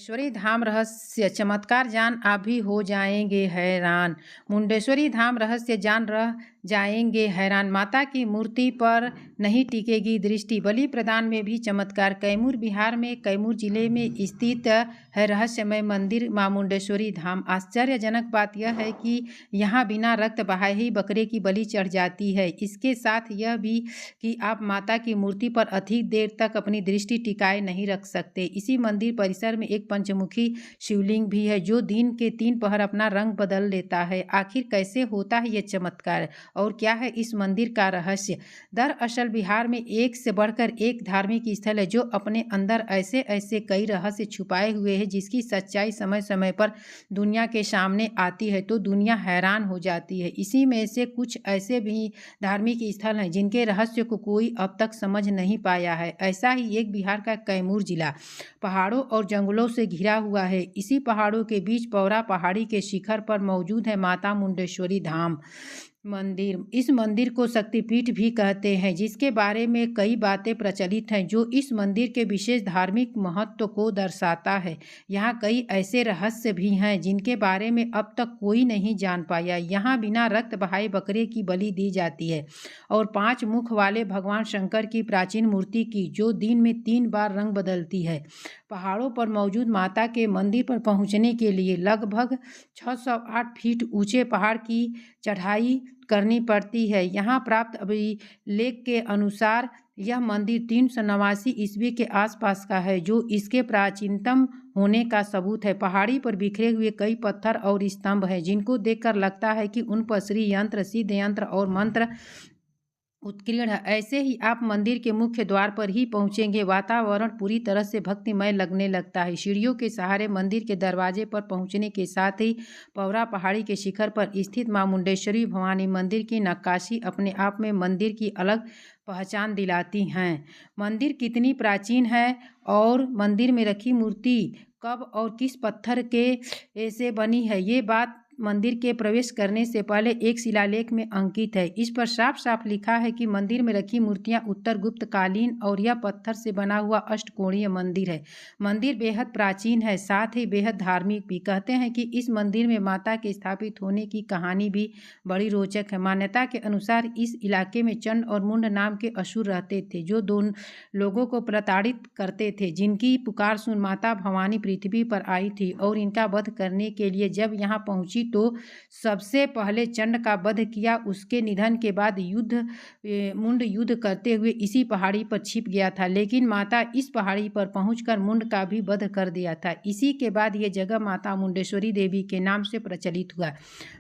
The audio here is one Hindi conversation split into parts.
मुंडेश्वरी धाम रहस्य चमत्कार जान आप भी हो जाएंगे हैरान। मुंडेश्वरी धाम रहस्य जान रह जाएंगे हैरान। माता की मूर्ति पर नहीं टिकेगी दृष्टि, बलि प्रदान में भी चमत्कार। कैमूर बिहार में कैमूर जिले में स्थित है रहस्यमय मंदिर मां मुंडेश्वरी धाम। आश्चर्यजनक बात यह है कि यहाँ बिना रक्त बहाए ही बकरे की बलि चढ़ जाती है। इसके साथ यह भी कि आप माता की मूर्ति पर अधिक देर तक अपनी दृष्टि टिकाए नहीं रख सकते। इसी मंदिर परिसर में एक पंचमुखी शिवलिंग भी है जो दिन के 3 पहर अपना रंग बदल लेता है। आखिर कैसे होता है ये चमत्कार और क्या है इस मंदिर का रहस्य? दरअसल बिहार में एक से बढ़कर एक धार्मिक स्थल है जो अपने अंदर ऐसे ऐसे कई रहस्य छुपाए हुए हैं जिसकी सच्चाई समय समय पर दुनिया के सामने आती है तो दुनिया हैरान हो जाती है। इसी में से कुछ ऐसे भी धार्मिक स्थल हैं जिनके रहस्य को कोई अब तक समझ नहीं पाया है। ऐसा ही एक बिहार का कैमूर जिला पहाड़ों और जंगलों से घिरा हुआ है। इसी पहाड़ों के बीच पौरा पहाड़ी के शिखर पर मौजूद है माता मुंडेश्वरी धाम मंदिर। इस मंदिर को शक्तिपीठ भी कहते हैं जिसके बारे में कई बातें प्रचलित हैं जो इस मंदिर के विशेष धार्मिक महत्व को दर्शाता है। यहाँ कई ऐसे रहस्य भी हैं जिनके बारे में अब तक कोई नहीं जान पाया। यहाँ बिना रक्त बहाए बकरे की बलि दी जाती है और 5 मुख वाले भगवान शंकर की प्राचीन मूर्ति की जो दिन में 3 बार रंग बदलती है। पहाड़ों पर मौजूद माता के मंदिर पर पहुँचने के लिए लगभग 608 फीट ऊंचे पहाड़ की चढ़ाई करनी पड़ती है। यहाँ प्राप्त अभिलेख के अनुसार यह मंदिर 389 ईस्वी के आसपास का है जो इसके प्राचीनतम होने का सबूत है। पहाड़ी पर बिखरे हुए कई पत्थर और स्तंभ हैं जिनको देखकर लगता है कि उन पर श्री यंत्र सिद्ध यंत्र और मंत्र उत्कीर्ण है। ऐसे ही आप मंदिर के मुख्य द्वार पर ही पहुंचेंगे, वातावरण पूरी तरह से भक्तिमय लगने लगता है। सीढ़ियों के सहारे मंदिर के दरवाजे पर पहुंचने के साथ ही पौरा पहाड़ी के शिखर पर स्थित मां मुंडेश्वरी भवानी मंदिर की नक्काशी अपने आप में मंदिर की अलग पहचान दिलाती हैं। मंदिर कितनी प्राचीन है और मंदिर में रखी मूर्ति कब और किस पत्थर के से बनी है, ये बात मंदिर के प्रवेश करने से पहले एक शिलालेख में अंकित है। इस पर साफ साफ लिखा है कि मंदिर में रखी मूर्तियां उत्तर गुप्त कालीन और यह पत्थर से बना हुआ अष्टकोणीय मंदिर है। मंदिर बेहद प्राचीन है, साथ ही बेहद धार्मिक भी। कहते हैं कि इस मंदिर में माता के स्थापित होने की कहानी भी बड़ी रोचक है। मान्यता के अनुसार इस इलाके में चंड और मुंड नाम के असुर रहते थे जो दोनों लोगों को प्रताड़ित करते थे, जिनकी पुकार सुन माता भवानी पृथ्वी पर आई थी और इनका वध करने के लिए जब यहाँ पहुंची तो सबसे पहले चंड का वध किया। उसके निधन के बाद मुंड युद्ध करते हुए इसी पहाड़ी पर छिप गया था, लेकिन माता इस पहाड़ी पर पहुंचकर मुंड का भी वध कर दिया था। इसी के बाद ये जगह माता मुंडेश्वरी देवी के नाम से प्रचलित हुआ।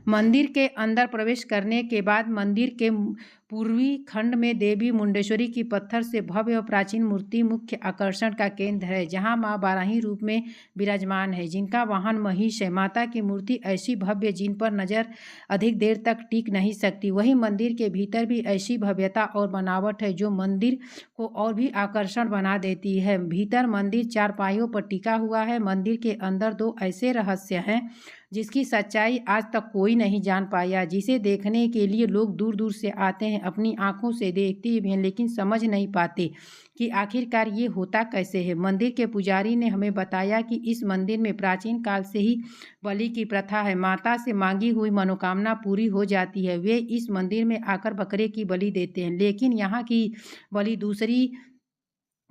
मंदिर के अंदर प्रवेश करने के बाद मंदिर के पूर्वी खंड में देवी मुंडेश्वरी की पत्थर से भव्य और प्राचीन मूर्ति मुख्य आकर्षण का केंद्र है, जहां मां बाराही रूप में विराजमान है जिनका वाहन महिष है। माता की मूर्ति ऐसी भव्य जिन पर नजर अधिक देर तक टिक नहीं सकती। वहीं मंदिर के भीतर भी ऐसी भव्यता और बनावट है जो मंदिर को और भी आकर्षण बना देती है। भीतर मंदिर 4 पायों पर टिका हुआ है। मंदिर के अंदर 2 ऐसे रहस्य हैं जिसकी सच्चाई आज तक कोई नहीं जान पाया, जिसे देखने के लिए लोग दूर दूर से आते हैं, अपनी आंखों से देखते हैं लेकिन समझ नहीं पाते कि आखिरकार ये होता कैसे है। मंदिर के पुजारी ने हमें बताया कि इस मंदिर में प्राचीन काल से ही बलि की प्रथा है। माता से मांगी हुई मनोकामना पूरी हो जाती है, वे इस मंदिर में आकर बकरे की बलि देते हैं। लेकिन यहाँ की बलि दूसरी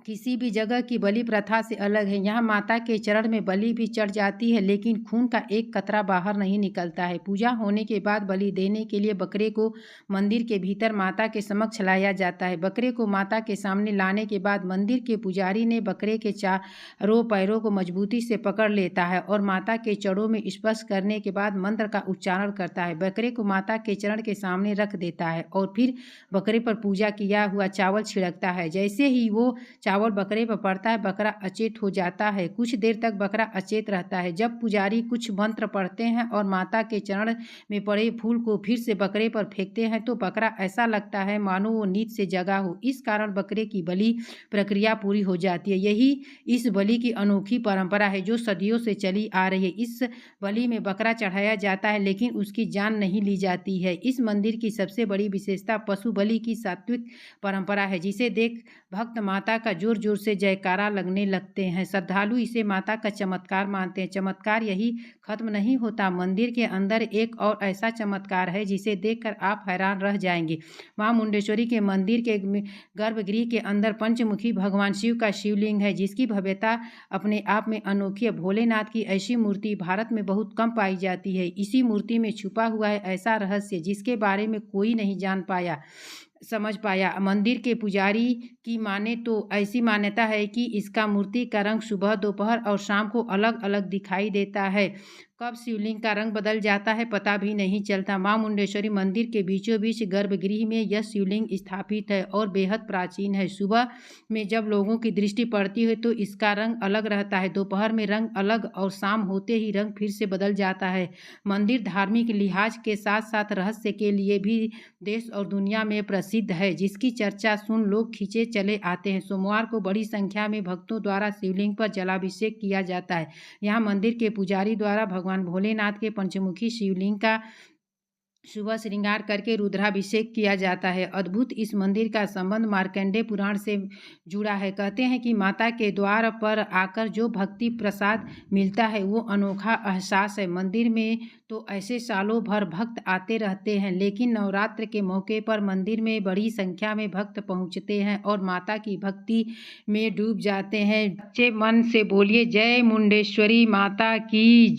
किसी भी जगह की बलि प्रथा से अलग है। यहाँ माता के चरण में बलि भी चढ़ जाती है लेकिन खून का एक कतरा बाहर नहीं निकलता है। पूजा होने के बाद बलि देने के लिए बकरे को मंदिर के भीतर माता के समक्ष लाया जाता है। बकरे को माता के सामने लाने के बाद मंदिर के पुजारी ने बकरे के 4 पैरों को मजबूती से पकड़ लेता है और माता के चरणों में स्पर्श करने के बाद मंत्र का उच्चारण करता है। बकरे को माता के चरण के सामने रख देता है और फिर बकरे पर पूजा किया हुआ चावल छिड़कता है। जैसे ही वो चावल बकरे पर पड़ता है बकरा अचेत हो जाता है। कुछ देर तक बकरा अचेत रहता है। जब पुजारी कुछ मंत्र पढ़ते हैं और माता के चरण में पड़े फूल को फिर से बकरे पर फेंकते हैं तो बकरा ऐसा लगता है मानो वो नींद से जगा हो। इस कारण बकरे की बलि प्रक्रिया पूरी हो जाती है। यही इस बलि की अनोखी परंपरा है जो सदियों से चली आ रही है। इस बलि में बकरा चढ़ाया जाता है लेकिन उसकी जान नहीं ली जाती है। इस मंदिर की सबसे बड़ी विशेषता पशु बलि की सात्विक परंपरा है जिसे देख भक्त माता का जोर जोर से जयकारा लगने लगते हैं। श्रद्धालु इसे माता का चमत्कार मानते हैं। चमत्कार यही खत्म नहीं होता, मंदिर के अंदर एक और ऐसा चमत्कार है जिसे देखकर आप हैरान रह जाएंगे। मां मुंडेश्वरी के मंदिर के गर्भगृह के अंदर पंचमुखी भगवान शिव का शिवलिंग है, जिसकी भव्यता अपने आप में अनोखी है। भोलेनाथ की ऐसी मूर्ति भारत में बहुत कम पाई जाती है। इसी मूर्ति में छुपा हुआ है ऐसा रहस्य जिसके बारे में कोई नहीं जान पाया, समझ पाया। मंदिर के पुजारी की माने तो ऐसी मान्यता है कि इसका मूर्ति का रंग सुबह, दोपहर और शाम को अलग अलग दिखाई देता है। कब शिवलिंग का रंग बदल जाता है पता भी नहीं चलता। मां मुंडेश्वरी मंदिर के बीचों बीच गर्भगृह में यह शिवलिंग स्थापित है और बेहद प्राचीन है। सुबह में जब लोगों की दृष्टि पड़ती है तो इसका रंग अलग रहता है, दोपहर में रंग अलग और शाम होते ही रंग फिर से बदल जाता है। मंदिर धार्मिक लिहाज के साथ साथ रहस्य के लिए भी देश और दुनिया में प्रसिद्ध है, जिसकी चर्चा सुन लोग खींचे चले आते हैं। सोमवार को बड़ी संख्या में भक्तों द्वारा शिवलिंग पर जलाभिषेक किया जाता है। यहाँ मंदिर के पुजारी द्वारा भगवान भोलेनाथ के पंचमुखी शिवलिंग का सुबह श्रृंगार करके रुद्राभिषेक किया जाता है। अद्भुत इस मंदिर का संबंध मार्कंडेय पुराण से जुड़ा है। कहते हैं कि माता के द्वार पर आकर जो भक्ति प्रसाद मिलता है वो अनोखा एहसास है। मंदिर में तो ऐसे सालों भर भक्त आते रहते हैं, लेकिन नवरात्र के मौके पर मंदिर में बड़ी संख्या में भक्त पहुंचते हैं और माता की भक्ति में डूब जाते हैं। सच्चे मन से बोलिए जय मुंडेश्वरी माता की।